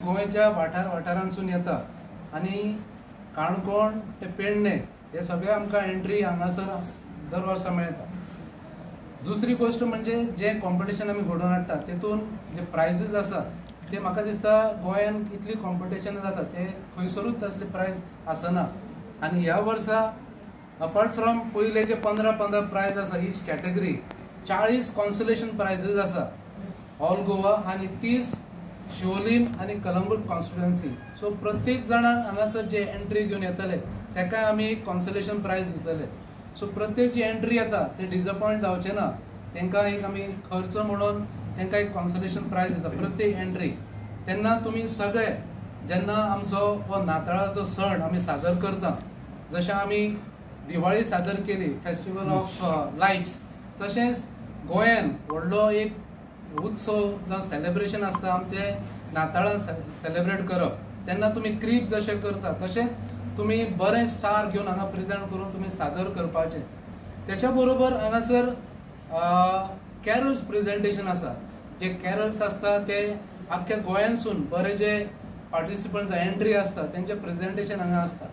गोंयच्या वाठारांसून येता आनी काणकोण ते पेडणे हे सगळे आमकां एंट्री हांगासर दर वर्सा मेळटा. दुसरी गोष्ट म्हणजे जे कॉम्पिटिशन आमी घडोवन हाडटा तेतून जे प्रायजीस आसा ते म्हाका दिसता गोंयान इतली कॉम्पिटिशन जाता ते खंयसरूच तसले प्रायज आसना. आनी ह्या वर्सा अपार्ट फ्रॉम पयले जे 15 प्रायज आसा ईच कॅटेगरी 40 कॉन्सोलेशन प्रायजीस आसा ऑल गोवा आनी 30 शिवोलीम आनी कलंगूट कॉन्स्टिट्युएन्सी. सो प्रत्येक जाणांक हांगासर जे एंट्री घेवन येतले ताका आमी एक कॉन्सोलेशन प्रायज दितले. सो प्रत्येक जी एंट्री येता ते डिसअपॉयंट जावचे ना. तांकां एक आमी खर्च म्हणून तांकां एक कॉन्सोलेशन प्रायज दिता प्रत्येक एंट्री. तेन्ना तुमी सगळे जेन्ना आमचो हो नाताळाचो सण आमी सादर करता जशें आमी दिवाळी सादर केली फेस्टिवल ऑफ लायट्स तशेंच गोंयान व्हडलो एक उत्सव जावं सेलेब्रेशन आसता आमचे नाताळां सेलेब्रेट करप. तेन्ना तुमी क्रीप जशें करता तशेंच तुमी बरें स्टार घेवन हांगा प्रेजेंट करून तुमी सादर करपाचें. तेच्या बरोबर हांगासर कॅरल्स प्रेजेंटेशन आसा. जे कॅरल्स आसता ते आख्ख्या गोंयांसून बरे जे पार्टिसिपंट्स एंट्री आसता तेंचे प्रेजेंटेशन हांगा आसता.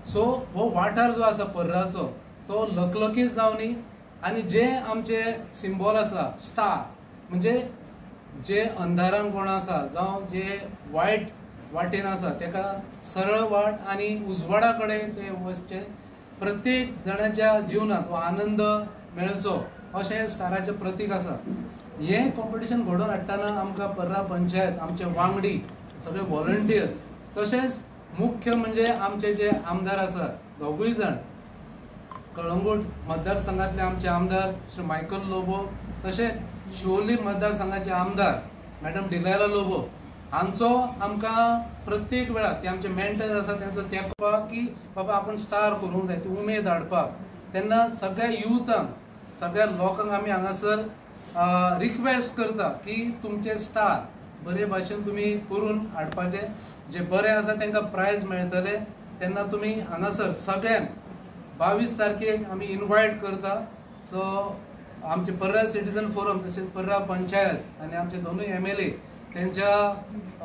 सो हो वाठार जो आसा पर्राचो तो लकलकीत जावनी आनी जे आमचे सिंबॉल आसा स्टार म्हणजे जे अंधारान कोण आसा जावं जे वायट वाटेन आसा तेका सरळ वाट आनी उजवाडा कडेन ते वचचे. प्रत्येक जाणाच्या जिवनात हो आनंद मेळचो अशें स्टाराचें प्रतीक आसा. हें कॉम्पिटिशन घडोवन हाडटना आमकां पर्रा पंचायत आमचे वांगडी सगळे व्हॉलंटियर तशेंच मुख्य म्हणजे आमचे जे आमदार आसात दोगूय जाण कळंगूट मतदारसंघातले आमचे आमदार श्री मायकल लोबो तशेंच शिवोली मतदारसंघाचे आमदार मॅडम डिलायला लोबो हांचो आमकां प्रत्येक वेळार ते आमचे मेंटर्स आसा तेंचो तेंपा की बाबा आपण स्टार करूंक जाय ती उमेद हाडपाक. तेन्ना सगळ्या युथांक सगळ्या लोकांक आमी हांगासर रिक्वेस्ट करता की तुमचे स्टार बरे भाशेन तुमी करून हाडपाचे. जे बरे आसा तांकां प्रायज मेळटले. तेन्ना तुमी हांगासर सगळ्यांक 22 तारखेक आमी इनवायट करता. सो आमचे पर्रा सिटीजन फोरम तशेंच पर्रा पंचायत आनी आमचे दोनूय MLA तेंच्या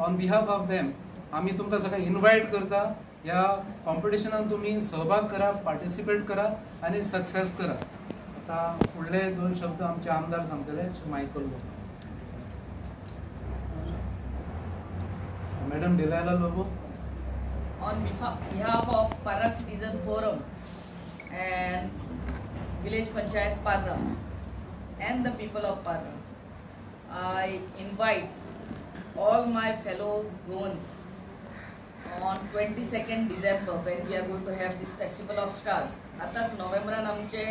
ऑन बिहाफ ऑफ देम आमी तुमकां सगळ्यांक इनवायट करता. ह्या कॉम्पिटिशनान तुमी सहभाग करा, पार्टिसिपेट करा आनी सक्सेस करा. आता फुडले 2 शब्द आमचे आमदार सांगतले Michael Lobo. Madam Delilah Lobo. On behalf of Parra Citizen Forum and Village Panchayat Parra and the people of Parra, I invite all my fellow Goans on 22nd December when we are going to have this Festival of Stars. आताच नोव्हेंबरान आमचे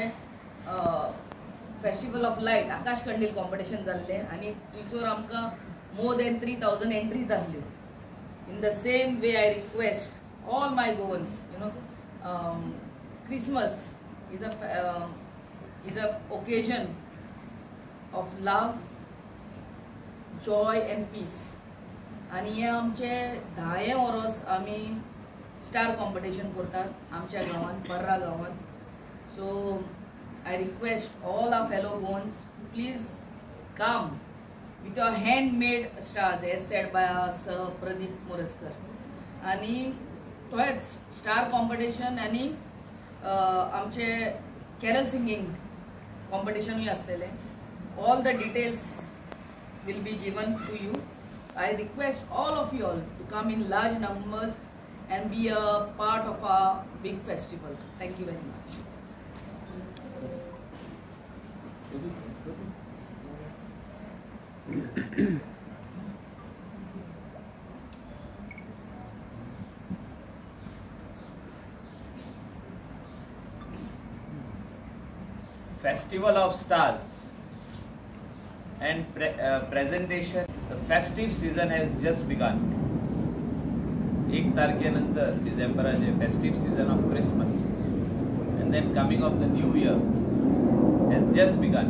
festival of light आकाश कंडील competition जाल्ले आनी थंयसर आमकां more than 3000 entry जाल्ल्यो. In the same way, I request all my Goans, Christmas is a occasion of love, joy and peace. आणि हे आमचे 10 वर्स आमी स्टार कॉम्पिटिशन करतात आमच्या गांवांत पर्रा गांवांत. So I request all our fellow Goans to please come with your handmade stars as said by Sir Pradeep Moraskar. आणि तोच स्टार कॉम्पिटिशन आनी आमचे कॅरल सिंगिंग कॉम्पिटिशनूय आसतले. All the details will be given to you. I request all of you all to come in large numbers and be a part of our big festival. Thank you very much. Festival of Stars and presentation. The festive season has just begun. 1 तारखेनंतर डिसेंबराचे festive season of Christmas and then coming of the new year has just begun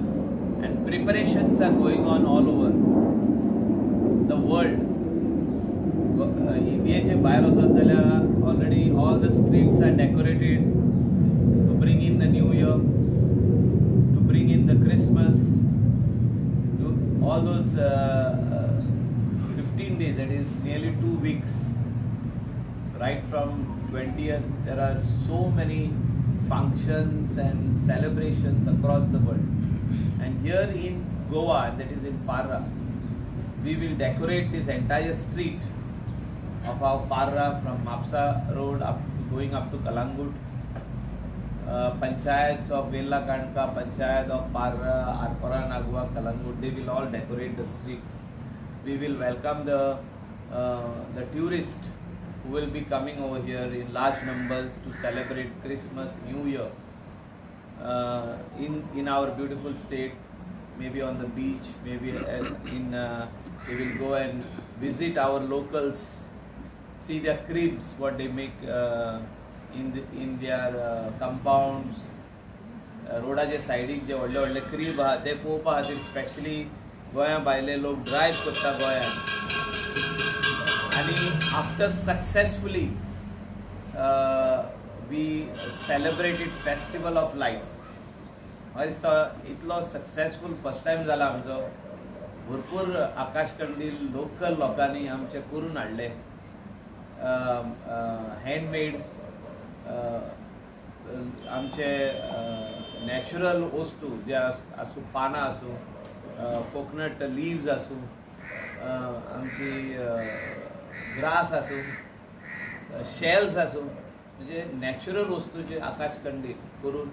and preparations are going on all over the world. इंडियेचे भायर वचत जाल्यार already all the streets are decorated to bring in the new year, to bring in the Christmas, to all those 15 days, that is nearly 2 weeks, right from 20th, there are so many functions and celebrations across the world. And here in Goa, that is in Parra, we will decorate this entire street of our Parra from Mapsa Road going up to Kalangut. Panchayats of Vella Kanka, Panchayat of Parra, Arpara, Nagua, Kalangut, they will all decorate the streets. We will welcome the tourists who will be coming over here in large numbers to celebrate Christmas, New Year in our beautiful state, maybe on the beach, maybe we will go and visit our locals, see their cribs, what they make in their compounds, रोडाचे सायडीक जे व्हडले व्हडले crib आहा ते पळोवपा खातीर specially गोंया भायले लोक ड्रायव करता गोंयान. आणि after successfully we celebrated festival of lights. म्हाका दिसता इतलो सक्सेसफूल फर्स्ट टायम जाला आमचो. भरपूर आकाश कंदील लोकल लोकांनी आमचे करून हाडले, हँडमेड आमचे नॅचरल वस्तू जे आसूं, पानां आसूं, कोकोनट लिव्स आसूं, आमची ग्रास आसूं, शेल्स आसूं, म्हणजे नॅचरल वस्तूचे आकाश कंदील करून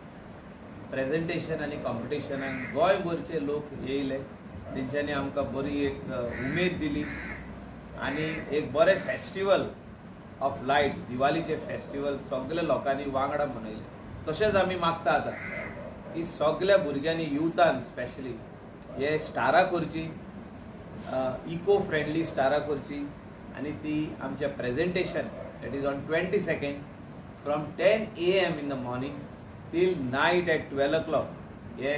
प्रेजेंटेशन आनी कॉम्पिटिशनाक गोंयभरचे लोक येयले. तेंच्यांनी आमकां बरी एक उमेद दिली आनी एक बरें फेस्टिवल ऑफ लायट्स, दिवाळीचे फेस्टिवल सगळ्या लोकांनी वांगडा मनयले. तशेंच आमी मागता आतां की सगळ्या भुरग्यांनी युथान स्पेशली हे स्टारां करची, इको फ्रेंडली स्टारां करची आनी ती आमचें presentation that is on 22nd from 10 AM in the morning till night at 12 o'clock हे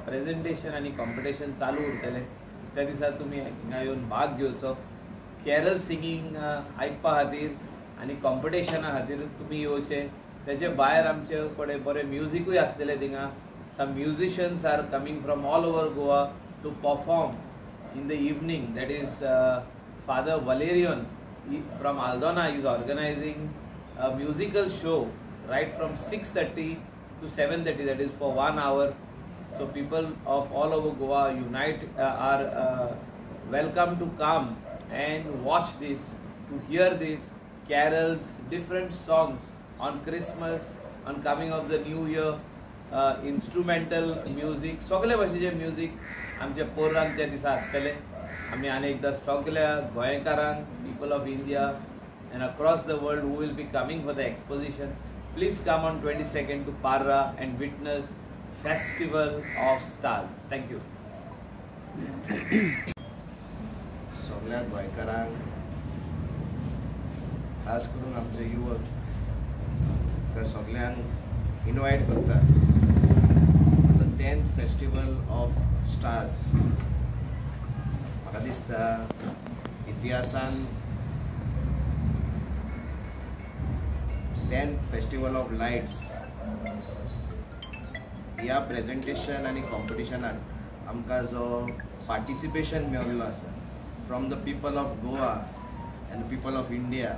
प्रेजेंटेशन आनी कॉम्पिटिशन चालू उरतलें. त्या दिसा तुमी हिंगा येवन भाग घेवचो. कॅरल सिंगींग आयकपा खातीर आनी कॉम्पिटिशना खातीर तुमी येवचे. तेचे भायर आमचे कडेन बरें म्युजिकूय आसतलें थिंगा. Some musicians are coming from all over Goa to perform in the evening. That is father Valerian from Aldona is organising a musical show right from 6:30 to 7:30, that is for 1 hour. So people of all over Goa are welcome to come and watch this, to hear this carols, different songs on Christmas, on coming of the new year, instrumental music, सगळे भाशेचे music आमचे पोरांक त्या दिसा आसतले. आमी आनी एकदां सगळ्या गोंयकारांक, people of India and across the world who will be coming for the exposition, please come on 22nd to Parra and witness Festival of Stars. Thank you. सगळ्या गोंयकारांक, खास करून आमचे युवक, त्या सगळ्यांक इनवायट करता the 10th festival of stars. म्हाका दिसता इतिहासान 10th फेस्टिवल ऑफ लायट्स ह्या प्रेजेंटेशन आनी कॉम्पिटिशनाक आमकां जो पार्टिसिपेशन मेळिल्लो आसा from the people of Goa and people of India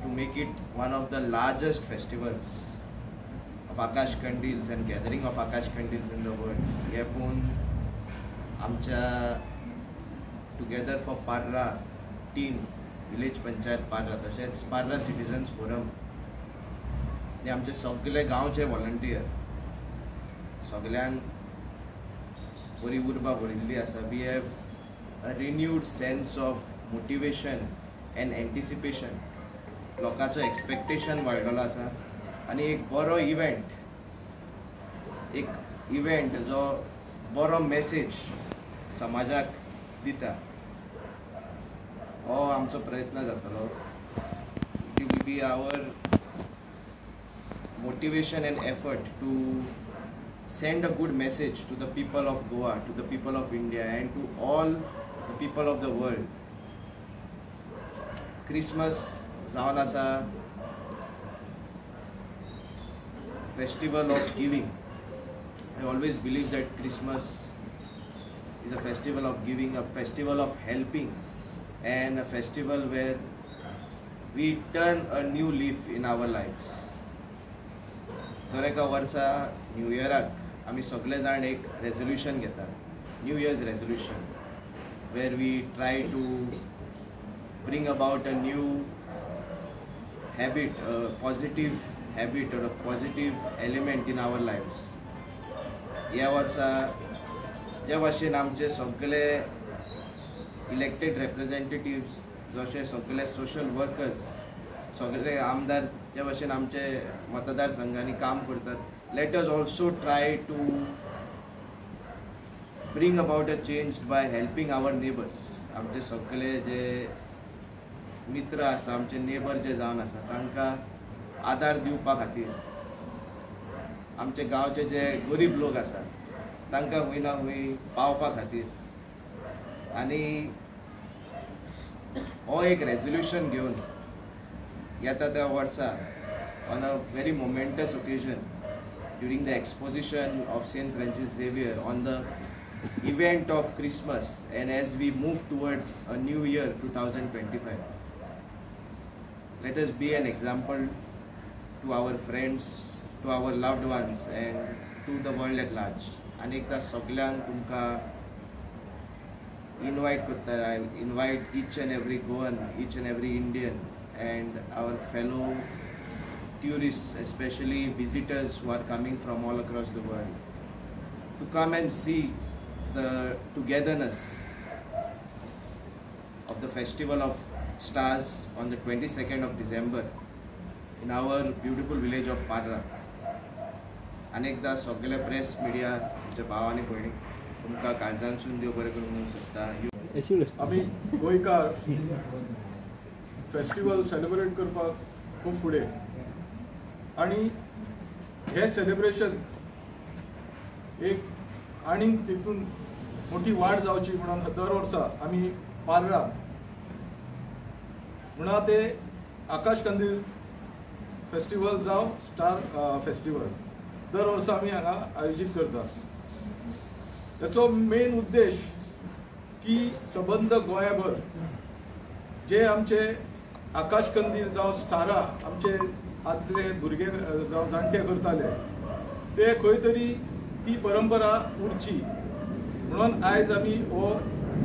to make it one of the largest festivals of akash kandils and gathering of akash kandils in the world. हे पळोवन आमच्या together for Parra team, village panchayat Parra, तशेंच पार्रा सिटिजन्स फोरम, हे आमचे सगळे गांवचे व्हॉलंटियर, सगळ्यांक बरी उर्बा भरिल्ली आसा. We have a renewed sense of motivation and anticipation. लोकांचो एक्सपेक्टेशन वाडलेलो आसा आनी एक बरो इव्हेंट जो बरो मेसेज समाजाक दिता, हो आमचो प्रयत्न जातलो. It will be our motivation and effort to send a good message to the people of Goa, to the people of India and to all the people of the world. Christmas जावन आसा festival of giving. I always believe that Christmas is a festival of giving, a festival of helping, and a festival where we turn a new leaf in our lives. दर एका वर्सा new इयराक आमी सगळे जाण एक resolution घेतात, new years resolution, where we try to bring about a new habit, a positive habit or a positive element in our lives. ह्या वर्सा जे भाशेन आमचे सगळे इलेक्टेड रिप्रेझेंटेटिव्स, जशे सगळे सोशल वर्कर्स, सगळे आमदार जे भाशेन आमचे मतदारसंघांनी काम करतात, let us also try to bring about a change by helping our neighbours. आमचे सगळे जे मित्र आसा, आमचे नेबर जे जावन आसा, तांकां आदार दिवपा खातीर, आमचे गांवचे जे गरीब लोक आसा तांकां हूंय ना हूंय पावपा खातीर, आनी हो एक रेजोल्यूशन घेवन येता त्या वर्सा on a very momentous occasion during the exposition of Saint Francis Xavier on the event of Christmas, and as we move towards a new year 2025, let us be an example to our friends, to our loved ones, and to the world at large. Anekda सगळ्यांक तुमकां invite करता, I invite each and every Goan, each and every Indian, and our fellow tourists, especially visitors who are coming from all across the world, to come and see the togetherness of the festival of stars on the 22nd of December in our beautiful village of Parra. अनेकदा सगळे press media जे भावानी पळय तुमकां काळजांसून देव बरें करूं म्हणूंक सोदता. आमी गोंयकार फेस्टिवल सेलिब्रेट करपाक खूब फुडें, आनी हे सेलिब्रेशन एक आनीक तितून मोठी वाड जावची म्हणून दर वर्सा आमी पार्रा म्हणा ते आकाश कंदील फेस्टिवल जावं स्टार फेस्टिवल दर वर्सा आमी हांगा आयोजीत करता. ताचो मेन उद्देश की सबंद गोंयभर जे आमचे आकाश कंदील जावं स्टारां आमचे आदले भुरगे जावं जाणटे करताले ते खंय तरी ती परंपरा उरची म्हणून आयज आमी हो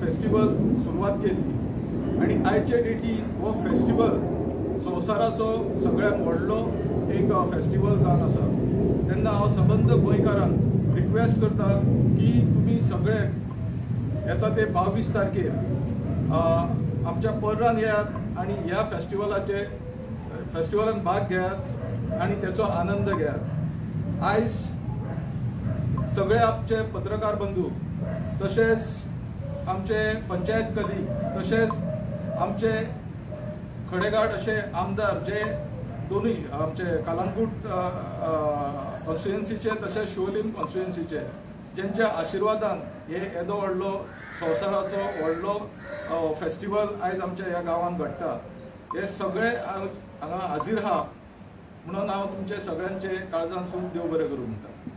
फेस्टिवल सुरवात केली, आनी आयचे डेटीन हो फेस्टिवल संवसाराचो सगळ्यात व्हडलो एक फेस्टिवल जावन आसा. तेन्ना हांव सबंद गोंयकारांक रिक्वेस्ट करता की तुमी सगळे येता ते 22 तारखेर आमच्या पर्रान येयात आनी ह्या फेस्टिवलान भाग घेयात आनी तेचो आनंद घेयात. आयज सगळे आमचे पत्रकार बंधू, तशेंच आमचे पंचायत कलीग, तशेंच आमचे खडेगाड अशे आमदार जे दोनूय आमचे कालांगूट कॉन्स्टिट्युएन्सीचे तशेंच शिवोलीम कॉन्स्टिट्युएन्सीचे, जेंच्या आशिर्वादान हे येदो व्हडलो संवसाराचो व्हडलो फेस्टिवल आयज आमच्या ह्या गांवांत घडटा, हे सगळे हांगा हाजीर आहा म्हणून हांव तुमचे सगळ्यांचे काळजांसून देव बरें करूं म्हणटा.